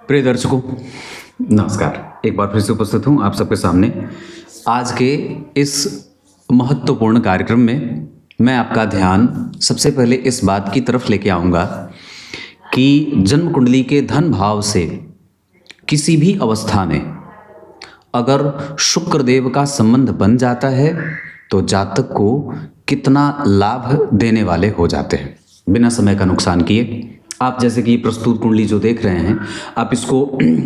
प्रिय दर्शकों, नमस्कार। एक बार फिर से उपस्थित हूँ आप सबके सामने। आज के इस महत्वपूर्ण कार्यक्रम में मैं आपका ध्यान सबसे पहले इस बात की तरफ लेके आऊँगा कि जन्म कुंडली के धन भाव से किसी भी अवस्था में अगर शुक्र देव का संबंध बन जाता है तो जातक को कितना लाभ देने वाले हो जाते हैं बिना समय का नुकसान किए। आप जैसे कि प्रस्तुत कुंडली जो देख रहे हैं, आप इसको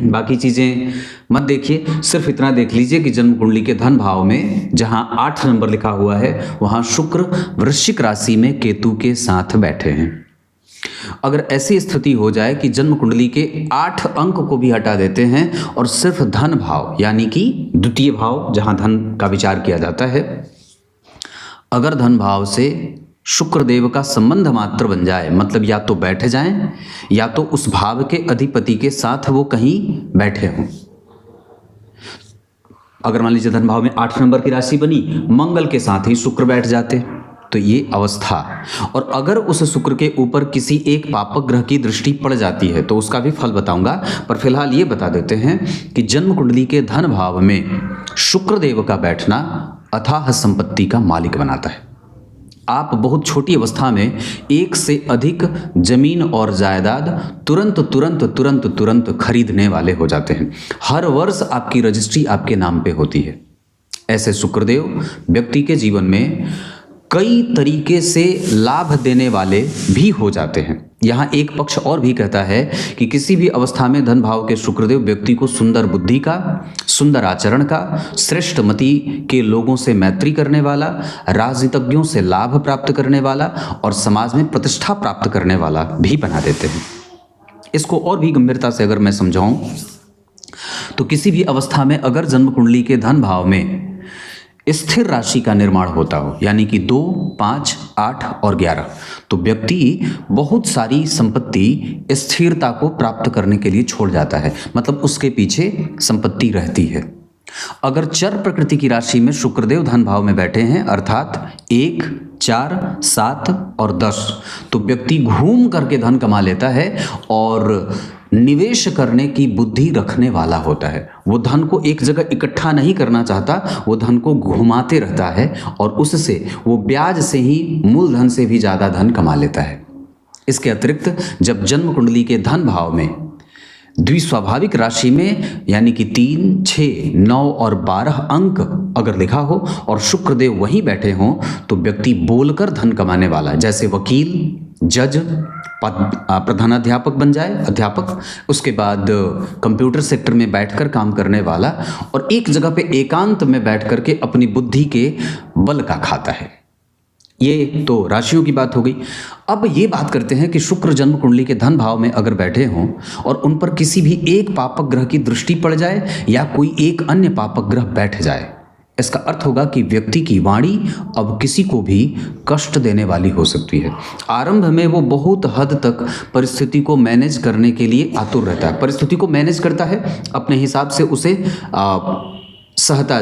बाकी चीज़ें मत देखिए, सिर्फ इतना देख लीजिए कि जन्म कुंडली के धन भाव में जहां 8 नंबर लिखा हुआ है वहां शुक्र वृश्चिक राशि में केतु के साथ बैठे हैं। अगर ऐसी स्थिति हो जाए कि जन्म कुंडली के 8 अंक को भी हटा देते हैं और सिर्फ धन भाव यानी कि द्वितीय भाव जहां धन का विचार किया जाता है, अगर धन भाव से शुक्र देव का संबंध मात्र बन जाए, मतलब या तो बैठ जाएं या तो उस भाव के अधिपति के साथ वो कहीं बैठे हों। अगर मान लीजिए धन भाव में 8 नंबर की राशि बनी, मंगल के साथ ही शुक्र बैठ जाते तो ये अवस्था, और अगर उस शुक्र के ऊपर किसी एक पापक ग्रह की दृष्टि पड़ जाती है तो उसका भी फल बताऊंगा। पर फिलहाल ये बता देते हैं कि जन्म कुंडली के धन भाव में शुक्र देव का बैठना अथाह संपत्ति का मालिक बनाता है। आप बहुत छोटी अवस्था में एक से अधिक जमीन और जायदाद तुरंत खरीदने वाले हो जाते हैं। हर वर्ष आपकी रजिस्ट्री आपके नाम पे होती है। ऐसे शुक्रदेव व्यक्ति के जीवन में कई तरीके से लाभ देने वाले भी हो जाते हैं। यहाँ एक पक्ष और भी कहता है कि किसी भी अवस्था में धन भाव के शुक्रदेव व्यक्ति को सुंदर बुद्धि का, सुंदर आचरण का, श्रेष्ठ मति के लोगों से मैत्री करने वाला, राजनीतिज्ञों से लाभ प्राप्त करने वाला और समाज में प्रतिष्ठा प्राप्त करने वाला भी बना देते हैं। इसको और भी गंभीरता से अगर मैं समझाऊं तो किसी भी अवस्था में अगर जन्म कुंडली के धन भाव में स्थिर राशि का निर्माण होता हो, यानी कि 2, 5, 8 और 11, तो व्यक्ति बहुत सारी संपत्ति स्थिरता को प्राप्त करने के लिए छोड़ जाता है, मतलब उसके पीछे संपत्ति रहती है। अगर चर प्रकृति की राशि में शुक्रदेव धन भाव में बैठे हैं, अर्थात 1, 4, 7 और 10, तो व्यक्ति घूम करके धन कमा लेता है और निवेश करने की बुद्धि रखने वाला होता है। वो धन को एक जगह इकट्ठा नहीं करना चाहता, वो धन को घुमाते रहता है और उससे वो ब्याज से ही मूलधन से भी ज़्यादा धन कमा लेता है। इसके अतिरिक्त जब जन्म कुंडली के धन भाव में द्विस्वाभाविक राशि में यानी कि 3, 6, 9 और 12 अंक अगर लिखा हो और शुक्रदेव वहीं बैठे हों तो व्यक्ति बोलकर धन कमाने वाला, जैसे वकील, जज, प्रधानाध्यापक बन जाए, अध्यापक, उसके बाद कंप्यूटर सेक्टर में बैठकर काम करने वाला और एक जगह पे एकांत में बैठ करके अपनी बुद्धि के बल का खाता है। ये तो राशियों की बात हो गई। अब ये बात करते हैं कि शुक्र जन्म कुंडली के धन भाव में अगर बैठे हों और उन पर किसी भी एक पापक ग्रह की दृष्टि पड़ जाए या कोई एक अन्य पापक ग्रह बैठ जाए, इसका अर्थ होगा कि व्यक्ति की वाणी अब किसी को भी कष्ट देने वाली हो सकती है। आरंभ में वो बहुत हद तक परिस्थिति को मैनेज करने के लिए आतुर रहता है, परिस्थिति को मैनेज करता है अपने हिसाब से, उसे सहता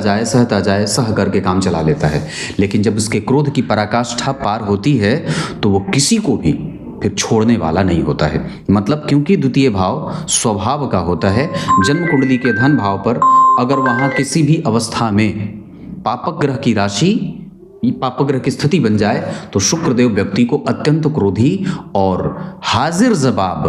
जाए सह करके काम चला लेता है। लेकिन जब उसके क्रोध की पराकाष्ठा पार होती है तो वो किसी को भी फिर छोड़ने वाला नहीं होता है। मतलब क्योंकि द्वितीय भाव स्वभाव का होता है। जन्म कुंडली के धन भाव पर अगर वहाँ किसी भी अवस्था में पापक ग्रह की राशि, पापक ग्रह की स्थिति बन जाए तो शुक्रदेव व्यक्ति को अत्यंत क्रोधी और हाजिर जवाब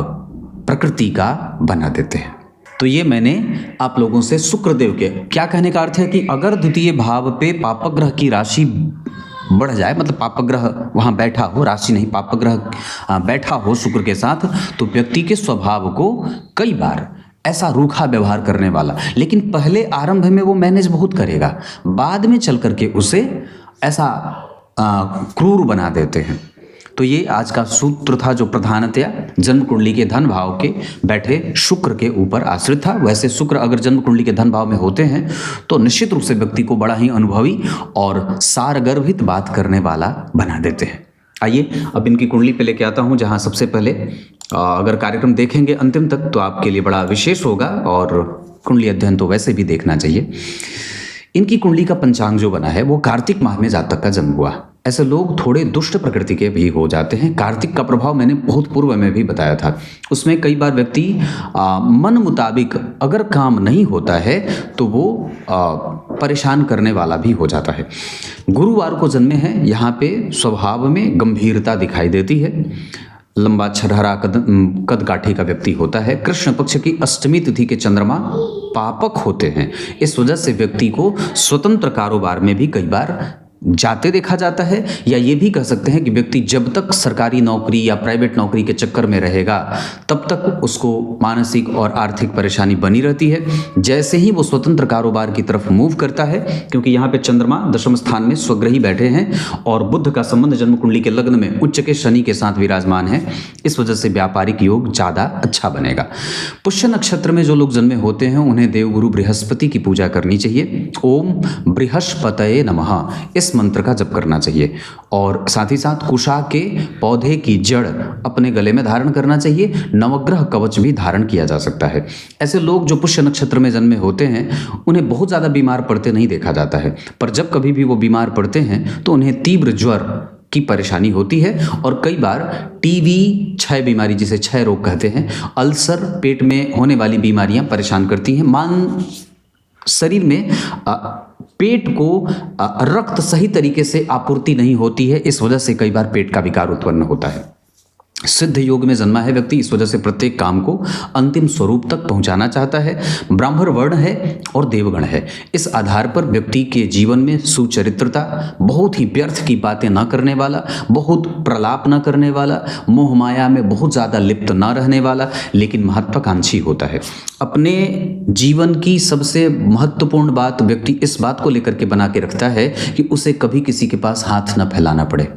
प्रकृति का बना देते हैं। तो ये मैंने आप लोगों से शुक्रदेव के क्या कहने का अर्थ है कि अगर द्वितीय भाव पे पापक ग्रह की राशि बढ़ जाए, मतलब पापक ग्रह वहाँ बैठा हो, राशि नहीं पापक ग्रह बैठा हो शुक्र के साथ, तो व्यक्ति के स्वभाव को कई बार ऐसा रूखा व्यवहार करने वाला, लेकिन पहले आरंभ में वो मैनेज बहुत करेगा, बाद में चल करके उसे ऐसा क्रूर बना देते हैं। तो ये आज का सूत्र था जो प्रधानतया जन्म कुंडली के धन भाव के बैठे शुक्र के ऊपर आश्रित था। वैसे शुक्र अगर जन्म कुंडली के धन भाव में होते हैं तो निश्चित रूप से व्यक्ति को बड़ा ही अनुभवी और सारगर्भित बात करने वाला बना देते हैं। आइए अब इनकी कुंडली पे लेके आता हूँ, जहाँ सबसे पहले अगर कार्यक्रम देखेंगे अंतिम तक तो आपके लिए बड़ा विशेष होगा और कुंडली अध्ययन तो वैसे भी देखना चाहिए। इनकी कुंडली का पंचांग जो बना है वो कार्तिक माह में जातक का जन्म हुआ। ऐसे लोग थोड़े दुष्ट प्रकृति के भी हो जाते हैं। कार्तिक का प्रभाव मैंने बहुत पूर्व में भी बताया था। उसमें कई बार व्यक्ति मन मुताबिक अगर काम नहीं होता है तो वो परेशान करने वाला भी हो जाता है। गुरुवार को जन्मे हैं, यहाँ पे स्वभाव में गंभीरता दिखाई देती है। लंबा छरहरा कद काठी का व्यक्ति होता है। कृष्ण पक्ष की अष्टमी तिथि के चंद्रमा पापक होते हैं। इस वजह से व्यक्ति को स्वतंत्र कारोबार में भी कई बार जाते देखा जाता है, या ये भी कह सकते हैं कि व्यक्ति जब तक सरकारी नौकरी या प्राइवेट नौकरी के चक्कर में रहेगा तब तक उसको मानसिक और आर्थिक परेशानी बनी रहती है। जैसे ही वो स्वतंत्र कारोबार की तरफ मूव करता है, क्योंकि यहाँ पे चंद्रमा दशम स्थान में स्वग्रही बैठे हैं और बुध का संबंध जन्म कुंडली के लग्न में उच्च के शनि के साथ विराजमान है, इस वजह से व्यापारिक योग ज़्यादा अच्छा बनेगा। पुष्य नक्षत्र में जो लोग जन्मे होते हैं उन्हें देवगुरु बृहस्पति की पूजा करनी चाहिए। ओम बृहस्पतये नमः इस मंत्र का जप करना चाहिए, और साथ ही साथ कुशा के पौधे की जड़ अपने गले में धारण करना चाहिए। नवग्रह कवच भी धारण किया जा सकता है। ऐसे लोग जो पुष्य नक्षत्र में जन्मे होते हैं उन्हें बहुत ज़्यादा बीमार पड़ते नहीं देखा जाता है, पर जब कभी भी वो बीमार पड़ते हैं तो उन्हें तीव्र ज्वर की परेशानी होती है, और कई बार टीबी, क्षय बीमारी जिसे क्षय रोग कहते हैं, अल्सर, पेट में होने वाली बीमारियां परेशान करती हैं। शरीर में पेट को रक्त सही तरीके से आपूर्ति नहीं होती है, इस वजह से कई बार पेट का विकार उत्पन्न होता है। सिद्ध योग में जन्मा है व्यक्ति, इस वजह से प्रत्येक काम को अंतिम स्वरूप तक पहुंचाना चाहता है। ब्राह्मण वर्ण है और देवगण है, इस आधार पर व्यक्ति के जीवन में सुचरित्रता, बहुत ही व्यर्थ की बातें न करने वाला, बहुत प्रलाप न करने वाला, मोह माया में बहुत ज़्यादा लिप्त न रहने वाला, लेकिन महत्वाकांक्षी होता है। अपने जीवन की सबसे महत्वपूर्ण बात व्यक्ति इस बात को लेकर के बना के रखता है कि उसे कभी किसी के पास हाथ न फैलाना पड़े।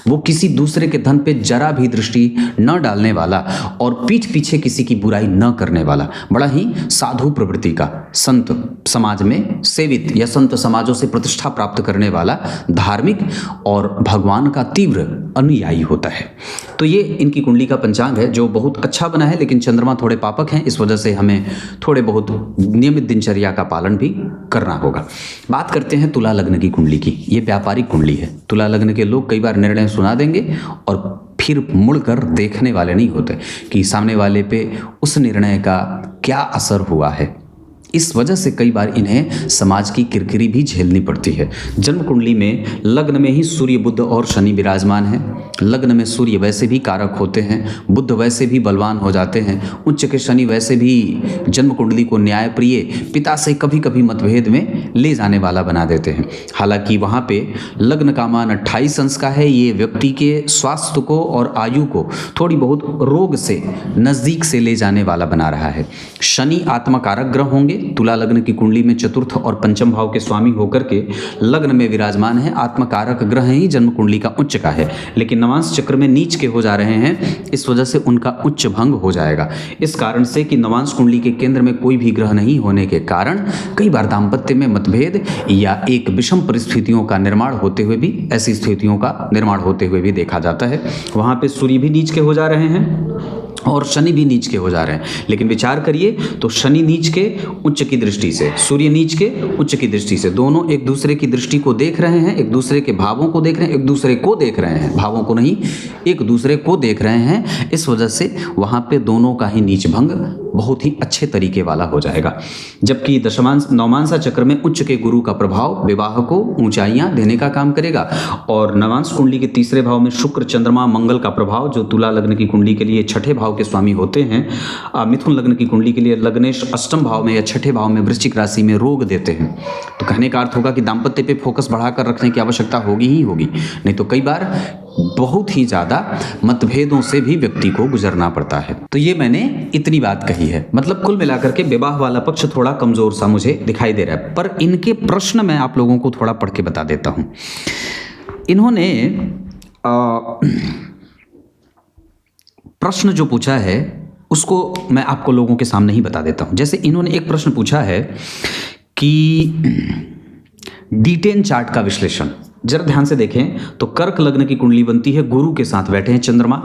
वो किसी दूसरे के धन पे जरा भी दृष्टि न डालने वाला और पीठ पीछे किसी की बुराई न करने वाला, बड़ा ही साधु प्रवृत्ति का, संत समाज में सेवित या संत समाजों से प्रतिष्ठा प्राप्त करने वाला, धार्मिक और भगवान का तीव्र अनुयायी होता है। तो ये इनकी कुंडली का पंचांग है जो बहुत अच्छा बना है, लेकिन चंद्रमा थोड़े पापक हैं, इस वजह से हमें थोड़े बहुत नियमित दिनचर्या का पालन भी करना होगा। बात करते हैं तुला लग्न की कुंडली की। ये व्यापारिक कुंडली है। तुला लग्न के लोग कई बार निर्णय सुना देंगे और फिर मुड़कर देखने वाले नहीं होते कि सामने वाले पे उस निर्णय का क्या असर हुआ है। इस वजह से कई बार इन्हें समाज की किरकिरी भी झेलनी पड़ती है। जन्म कुंडली में लग्न में ही सूर्य, बुध और शनि विराजमान हैं। लग्न में सूर्य वैसे भी कारक होते हैं, बुध वैसे भी बलवान हो जाते हैं, उच्च के शनि वैसे भी जन्म कुंडली को न्यायप्रिय, पिता से कभी कभी मतभेद में ले जाने वाला बना देते हैं। हालांकि वहाँ पे लग्न का मान 28 अंश का है। ये व्यक्ति के स्वास्थ्य को और आयु को थोड़ी बहुत रोग से नज़दीक से ले जाने वाला बना रहा है। शनि आत्मकारक ग्रह होंगे। तुला लग्न की कुंडली में चतुर्थ और पंचम भाव के स्वामी होकर के लग्न में विराजमान है। आत्मकारक ग्रह ही जन्म कुंडली का उच्च का है, लेकिन नवांश चक्र में नीच के हो जा रहे हैं, इस वजह से उनका उच्च भंग हो जाएगा। इस कारण से कि नवांश कुंडली के केंद्र में कोई भी ग्रह नहीं होने के कारण कई बार दाम्पत्य में मतभेद या एक विषम परिस्थितियों का निर्माण होते हुए भी, ऐसी स्थितियों का निर्माण होते हुए भी देखा जाता है। वहाँ पे सूर्य भी नीच के हो जा रहे हैं और शनि भी नीच के हो जा रहे हैं, लेकिन विचार करिए तो शनि नीच के उच्च की दृष्टि से, सूर्य नीच के उच्च की दृष्टि से, दोनों एक दूसरे की दृष्टि को देख रहे हैं, एक दूसरे के भावों को देख रहे हैं, एक दूसरे को देख रहे हैं, भावों को नहीं, एक दूसरे को देख रहे हैं। इस वजह से वहाँ पे दोनों का ही नीच भंग बहुत ही अच्छे तरीके वाला हो जाएगा। जबकि दशमांश नवमांसा चक्र में उच्च के गुरु का प्रभाव विवाह को ऊंचाइयां देने का काम करेगा, और नवांश कुंडली के तीसरे भाव में शुक्र, चंद्रमा, मंगल का प्रभाव जो तुला लग्न की कुंडली के लिए छठे भाव के स्वामी होते हैं। मिथुन लग्न की कुंडली के लिए लग्नेश अष्टम भाव में या छठे भाव में वृश्चिक राशि में रोग देते हैं। तो कहने का अर्थ होगा कि दाम्पत्य पे फोकस बढ़ाकर रखने की आवश्यकता होगी ही होगी, नहीं तो कई बार बहुत ही ज़्यादा मतभेदों से भी व्यक्ति को गुजरना पड़ता है। तो ये मैंने इतनी बात कही है। मतलब कुल मिलाकर के विवाह वाला पक्ष थोड़ा कमज़ोर सा मुझे दिखाई दे रहा है, पर इनके प्रश्न मैं आप लोगों को थोड़ा पढ़ के बता देता हूँ। इन्होंने प्रश्न जो पूछा है उसको मैं आपको लोगों के सामने ही बता देता हूँ। जैसे इन्होंने एक प्रश्न पूछा है कि D10 चार्ट का विश्लेषण। जरा ध्यान से देखें तो कर्क लग्न की कुंडली बनती है, गुरु के साथ बैठे हैं चंद्रमा,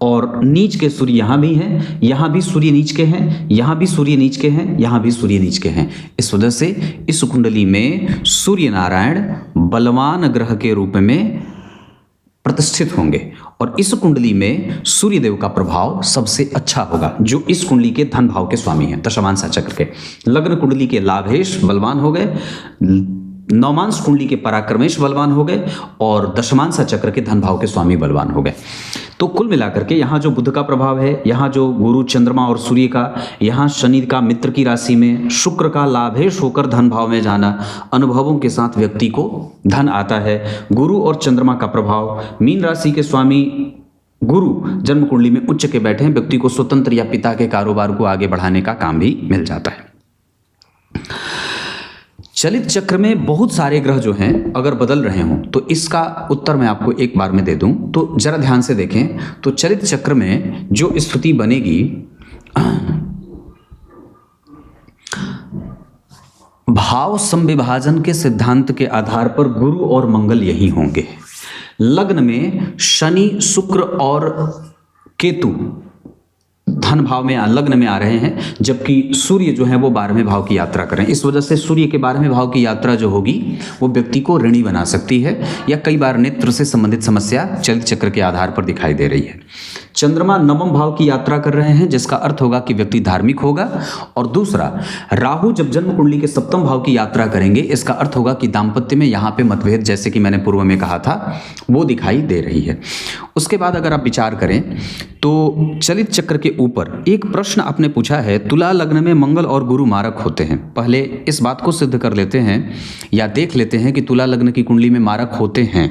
और नीच के सूर्य यहाँ भी हैं, यहाँ भी सूर्य नीच के हैं, यहाँ भी सूर्य नीच के हैं, यहाँ भी सूर्य नीच के हैं। इस वजह से इस कुंडली में सूर्य नारायण बलवान ग्रह के रूप में प्रतिष्ठित होंगे और इस कुंडली में सूर्य देव का प्रभाव सबसे अच्छा होगा, जो इस कुंडली के धन भाव के स्वामी हैं, दशमांश चक्र के। लग्न कुंडली के लाभेश बलवान हो गए, नवमांश कुंडली के पराक्रमेश बलवान हो गए और दशमांश चक्र के धन भाव के स्वामी बलवान हो गए। तो कुल मिलाकर के यहाँ जो बुध का प्रभाव है, यहाँ जो गुरु चंद्रमा और सूर्य का, यहाँ शनि का मित्र की राशि में, शुक्र का लाभेश होकर धन भाव में जाना, अनुभवों के साथ व्यक्ति को धन आता है। गुरु और चंद्रमा का प्रभाव, मीन राशि के स्वामी गुरु जन्म कुंडली में उच्च के बैठे हैं, व्यक्ति को स्वतंत्र या पिता के कारोबार को आगे बढ़ाने का काम भी मिल जाता है। चलित चक्र में बहुत सारे ग्रह जो हैं अगर बदल रहे हों तो इसका उत्तर मैं आपको एक बार में दे दूं, तो जरा ध्यान से देखें। तो चलित चक्र में जो स्थिति बनेगी, भाव समविभाजन के सिद्धांत के आधार पर गुरु और मंगल यही होंगे। लग्न में शनि, शुक्र और केतु धन भाव में, लग्न में आ रहे हैं, जबकि सूर्य जो है वो 12वें भाव की यात्रा करें। इस वजह से सूर्य के 12वें भाव की यात्रा जो होगी वो व्यक्ति को ऋणी बना सकती है, या कई बार नेत्र से संबंधित समस्या चलित चक्र के आधार पर दिखाई दे रही है। चंद्रमा 9वें भाव की यात्रा कर रहे हैं, जिसका अर्थ होगा कि व्यक्ति धार्मिक होगा। और दूसरा, राहु जब जन्म कुंडली के 7वें भाव की यात्रा करेंगे, इसका अर्थ होगा कि दाम्पत्य में यहाँ पे मतभेद, जैसे कि मैंने पूर्व में कहा था, वो दिखाई दे रही है। उसके बाद अगर आप विचार करें तो चलित चक्र के ऊपर एक प्रश्न आपने पूछा है, तुला लग्न में मंगल और गुरु मारक होते हैं। पहले इस बात को सिद्ध कर लेते हैं या देख लेते हैं कि तुला लग्न की कुंडली में मारक होते हैं,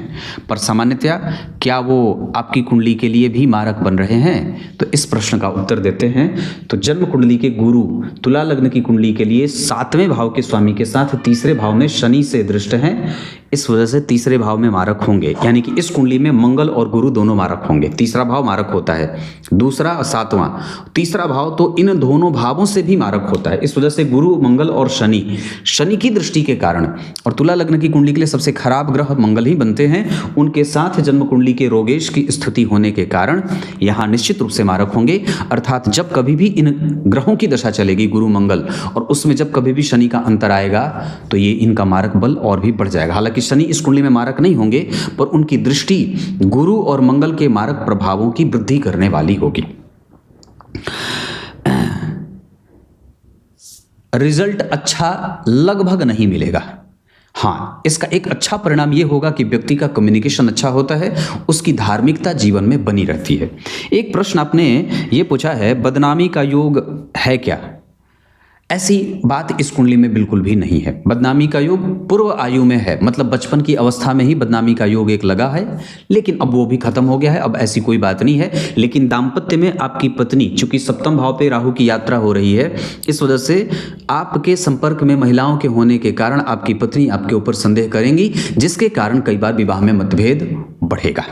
पर सामान्यतया क्या वो आपकी कुंडली के लिए भी मारक बन रहे हैं? तो इस प्रश्न का उत्तर देते हैं। तो जन्म कुंडली के गुरु तुला लग्न की कुंडली के लिए 7वें भाव के स्वामी के साथ तीसरे भाव में शनि से दृष्ट हैं, इस वजह से तीसरे भाव में मारक होंगे। यानी कि इस कुंडली में मंगल और गुरु दोनों मारक होंगे। तीसरा भाव मारक होता है, दूसरा और 7वां। तीसरा भाव तो इन दोनों भावों से भी मारक होता है, इस वजह से गुरु, मंगल और शनि की दृष्टि के कारण, और तुला लग्न की कुंडली के लिए सबसे खराब ग्रह मंगल ही बनते हैं। उनके साथ जन्म कुंडली के रोगेश की स्थिति होने के कारण यहाँ निश्चित रूप से मारक होंगे। अर्थात जब कभी भी इन ग्रहों की दशा चलेगी, गुरु मंगल, और उसमें जब कभी भी शनि का अंतर आएगा तो ये इनका मारक बल और भी बढ़ जाएगा। हालांकि शनि इस कुंडली में मारक नहीं होंगे, पर उनकी दृष्टि गुरु और मंगल के मारक प्रभावों की वृद्धि करने वाली होगी। रिजल्ट अच्छा लगभग नहीं मिलेगा। हाँ, इसका एक अच्छा परिणाम यह होगा कि व्यक्ति का कम्युनिकेशन अच्छा होता है, उसकी धार्मिकता जीवन में बनी रहती है। एक प्रश्न आपने ये पूछा है, बदनामी का योग है क्या? ऐसी बात इस कुंडली में बिल्कुल भी नहीं है। बदनामी का योग पूर्व आयु में है, मतलब बचपन की अवस्था में ही बदनामी का योग एक लगा है, लेकिन अब वो भी खत्म हो गया है, अब ऐसी कोई बात नहीं है। लेकिन दाम्पत्य में आपकी पत्नी, चूंकि 7वें भाव पे राहु की यात्रा हो रही है, इस वजह से आपके संपर्क में महिलाओं के होने के कारण आपकी पत्नी आपके ऊपर संदेह करेंगी, जिसके कारण कई बार विवाह में मतभेद बढ़ेगा।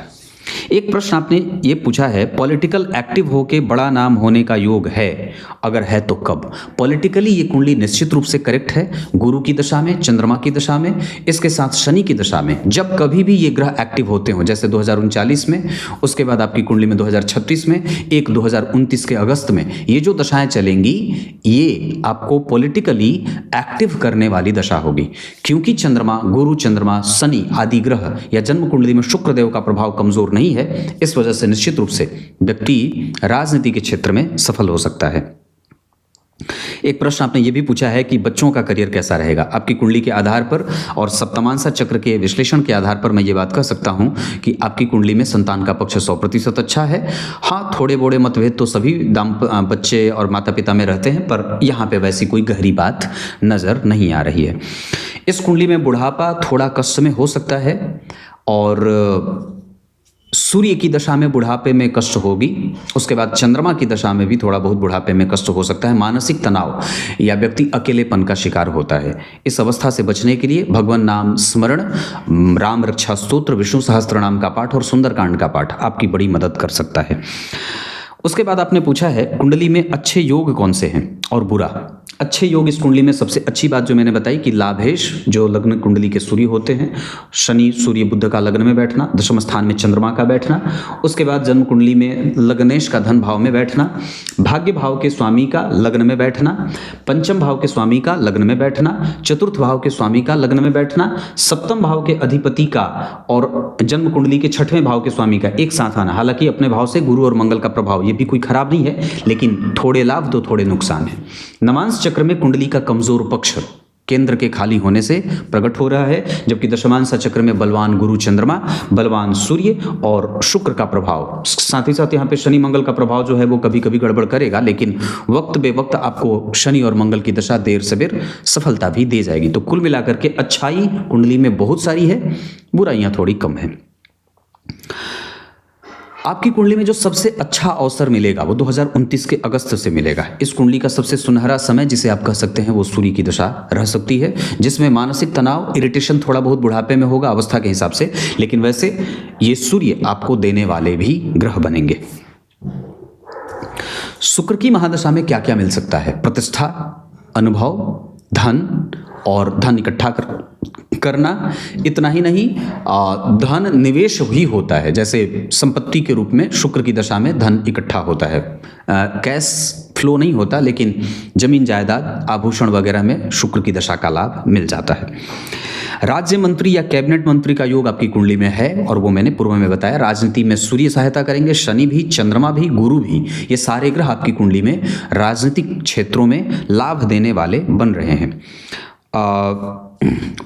एक प्रश्न आपने ये पूछा है, पॉलिटिकल एक्टिव होके बड़ा नाम होने का योग है, अगर है तो कब? पॉलिटिकली ये कुंडली निश्चित रूप से करेक्ट है, गुरु की दशा में, चंद्रमा की दशा में, इसके साथ शनि की दशा में। जब कभी भी ये ग्रह एक्टिव होते हो, जैसे 2039 में, उसके बाद आपकी कुंडली में 2036 में, एक 2029 के अगस्त में, ये जो दशाएं चलेंगी ये आपको पॉलिटिकली एक्टिव करने वाली दशा होगी। क्योंकि चंद्रमा, गुरु, चंद्रमा, शनि आदि ग्रह या जन्म कुंडली में शुक्र देव का प्रभाव कमजोर नहीं है, इस वजह से निश्चित रूप से व्यक्ति राजनीति के क्षेत्र में सफल हो सकता है। एक प्रश्न आपने ये भी पूछा है कि बच्चों का करियर कैसा रहेगा? आपकी कुंडली के आधार पर और सप्तमांसा चक्र के विश्लेषण के आधार पर मैं ये बात कह सकता हूं कि आपकी कुंडली में संतान का पक्ष 100% अच्छा है। हाँ, थोड़े बोड़े मतभेद तो सभी बच्चे और माता पिता में रहते हैं, पर यहाँ पे वैसी कोई गहरी बात नजर नहीं आ रही है। इस कुंडली में बुढ़ापा थोड़ा कष्ट में हो सकता है, और सूर्य की दशा में बुढ़ापे में कष्ट होगी। उसके बाद चंद्रमा की दशा में भी थोड़ा बहुत बुढ़ापे में कष्ट हो सकता है। मानसिक तनाव या व्यक्ति अकेलेपन का शिकार होता है। इस अवस्था से बचने के लिए भगवान नाम स्मरण, राम रक्षा स्तोत्र, विष्णु सहस्त्र नाम का पाठ और सुंदरकांड का पाठ आपकी बड़ी मदद कर सकता है। उसके बाद आपने पूछा है कुंडली में अच्छे योग कौन से हैं और बुरा। अच्छे योग इस कुंडली में सबसे अच्छी बात जो मैंने बताई कि लाभेश जो लग्न कुंडली के सूर्य होते हैं, शनि सूर्य बुध का लग्न में बैठना, दशम स्थान में चंद्रमा का बैठना, उसके बाद जन्म कुंडली में लग्नेश का धन भाव में बैठना, भाग्य भाव के स्वामी का लग्न में बैठना, पंचम भाव के स्वामी का लग्न में बैठना, चतुर्थ भाव के स्वामी का लग्न में बैठना, सप्तम भाव के अधिपति का और जन्म कुंडली के छठवें भाव के स्वामी का एक साथ आना। हालांकि अपने भाव से गुरु और मंगल का प्रभाव ये भी कोई खराब नहीं है, लेकिन थोड़े लाभ तो थोड़े नुकसान है। नवांश चक्र में कुंडली का कमजोर पक्ष केंद्र के खाली होने से प्रकट हो रहा है, जबकि दशमांश चक्र में बलवान गुरु चंद्रमा, बलवान सूर्य और शुक्र का प्रभाव, साथ ही साथ यहाँ पे शनि मंगल का प्रभाव जो है वो कभी कभी गड़बड़ करेगा, लेकिन वक्त बे वक्त आपको शनि और मंगल की दशा देर सवेर सफलता भी दे जाएगी। तो कुल मिलाकर के अच्छाई कुंडली में बहुत सारी है, बुराइयां थोड़ी कम है। आपकी कुंडली में जो सबसे अच्छा अवसर मिलेगा वो 2029 के अगस्त से मिलेगा। इस कुंडली का सबसे सुनहरा समय जिसे आप कह सकते हैं वो सूर्य की दशा रह सकती है, जिसमें मानसिक तनाव, इरिटेशन थोड़ा बहुत बुढ़ापे में होगा अवस्था के हिसाब से, लेकिन वैसे ये सूर्य आपको देने वाले भी ग्रह बनेंगे। शुक्र की महादशा में क्या क्या मिल सकता है? प्रतिष्ठा, अनुभव, धन और धन इकट्ठा करना। इतना ही नहीं, धन निवेश भी होता है, जैसे संपत्ति के रूप में शुक्र की दशा में धन इकट्ठा होता है। कैश फ्लो नहीं होता, लेकिन जमीन जायदाद, आभूषण वगैरह में शुक्र की दशा का लाभ मिल जाता है। राज्य मंत्री या कैबिनेट मंत्री का योग आपकी कुंडली में है, और वो मैंने पूर्व में बताया। राजनीति में सूर्य सहायता करेंगे, शनि भी, चंद्रमा भी, गुरु भी, ये सारे ग्रह आपकी कुंडली में राजनीतिक क्षेत्रों में लाभ देने वाले बन रहे हैं।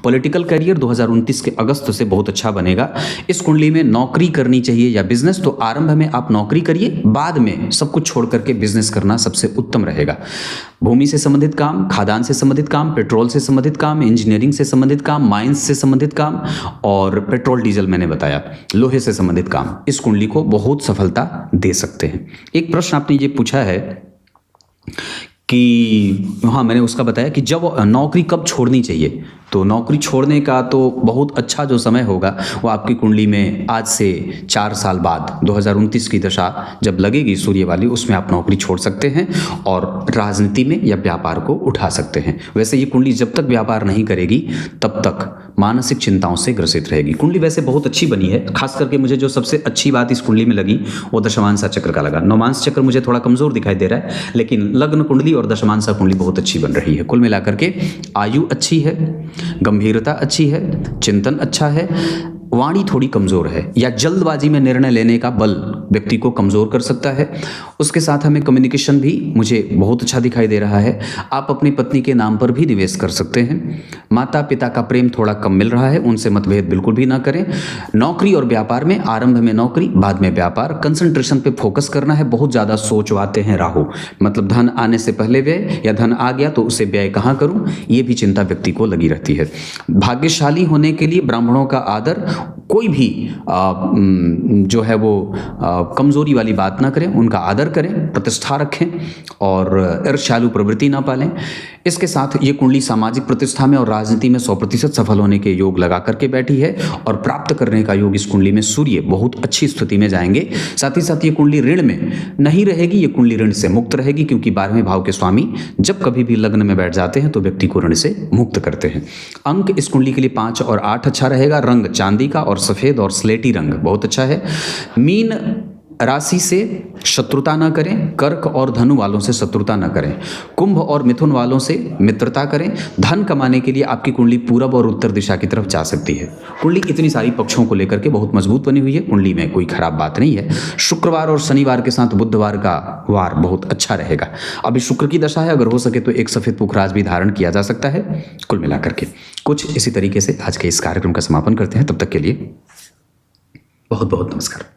पॉलिटिकल करियर 2029 के अगस्त से बहुत अच्छा बनेगा। इस कुंडली में नौकरी करनी चाहिए या बिजनेस, तो आरंभ में आप नौकरी करिए, बाद में सब कुछ छोड़ करके बिजनेस करना सबसे उत्तम रहेगा। भूमि से संबंधित काम, खादान से संबंधित काम, पेट्रोल से संबंधित काम, इंजीनियरिंग से संबंधित काम, माइंस से संबंधित काम और पेट्रोल डीजल मैंने बताया, लोहे से संबंधित काम, इस कुंडली को बहुत सफलता दे सकते हैं। एक प्रश्न आपने ये पूछा है कि हाँ, मैंने उसका बताया कि जब नौकरी कब छोड़नी चाहिए, तो नौकरी छोड़ने का तो बहुत अच्छा जो समय होगा वो आपकी कुंडली में आज से 4 साल बाद 2029 की दशा जब लगेगी सूर्य वाली, उसमें आप नौकरी छोड़ सकते हैं और राजनीति में या व्यापार को उठा सकते हैं। वैसे ये कुंडली जब तक व्यापार नहीं करेगी तब तक मानसिक चिंताओं से ग्रसित रहेगी। कुंडली वैसे बहुत अच्छी बनी है, खास करके मुझे जो सबसे अच्छी बात इस कुंडली में लगी वो दशमांशा चक्र का लगा। नवमांश चक्र मुझे थोड़ा कमजोर दिखाई दे रहा है, लेकिन लग्न कुंडली और दशमांशा कुंडली बहुत अच्छी बन रही है। कुल मिलाकर के आयु अच्छी है, गंभीरता अच्छी है, चिंतन अच्छा है, वाणी थोड़ी कमजोर है या जल्दबाजी में निर्णय लेने का बल व्यक्ति को कमजोर कर सकता है। उसके साथ हमें कम्युनिकेशन भी मुझे बहुत अच्छा दिखाई दे रहा है। आप अपनी पत्नी के नाम पर भी निवेश कर सकते हैं। माता पिता का प्रेम थोड़ा कम मिल रहा है, उनसे मतभेद बिल्कुल भी ना करें। नौकरी और व्यापार में आरंभ में नौकरी, बाद में व्यापार, कंसंट्रेशन पे फोकस करना है। बहुत ज़्यादा सोचवाते हैं राहु, मतलब धन आने से पहले व्यय या धन आ गया तो उसे व्यय कहाँ करूँ, ये भी चिंता व्यक्ति को लगी रहती है। भाग्यशाली होने के लिए ब्राह्मणों का आदर, कोई भी जो है वो कमजोरी वाली बात ना करें, उनका आदर करें, प्रतिष्ठा रखें और ईर्ष्यालु प्रवृत्ति ना पालें। इसके साथ ये कुंडली सामाजिक प्रतिष्ठा में और राजनीति में 100% सफल होने के योग लगा करके बैठी है और प्राप्त करने का योग इस कुंडली में सूर्य बहुत अच्छी स्थिति में जाएंगे। साथ ही साथ ये कुंडली ऋण में नहीं रहेगी, ये कुंडली ऋण से मुक्त रहेगी, क्योंकि 12वें भाव के स्वामी जब कभी भी लग्न में बैठ जाते हैं तो व्यक्ति को ऋण से मुक्त करते हैं। अंक इस कुंडली के लिए 5 और 8 अच्छा रहेगा। रंग चांदी का और सफेद और स्लेटी रंग बहुत अच्छा है। मीन राशि से शत्रुता न करें, कर्क और धनु वालों से शत्रुता न करें, कुंभ और मिथुन वालों से मित्रता करें। धन कमाने के लिए आपकी कुंडली पूरब और उत्तर दिशा की तरफ जा सकती है। कुंडली इतनी सारी पक्षों को लेकर के बहुत मजबूत बनी हुई है, कुंडली में कोई खराब बात नहीं है। शुक्रवार और शनिवार के साथ बुधवार का वार बहुत अच्छा रहेगा। अभी शुक्र की दशा है, अगर हो सके तो एक सफेद पुखराज भी धारण किया जा सकता है। कुल मिलाकर के कुछ इसी तरीके से आज के इस कार्यक्रम का समापन करते हैं। तब तक के लिए बहुत बहुत नमस्कार।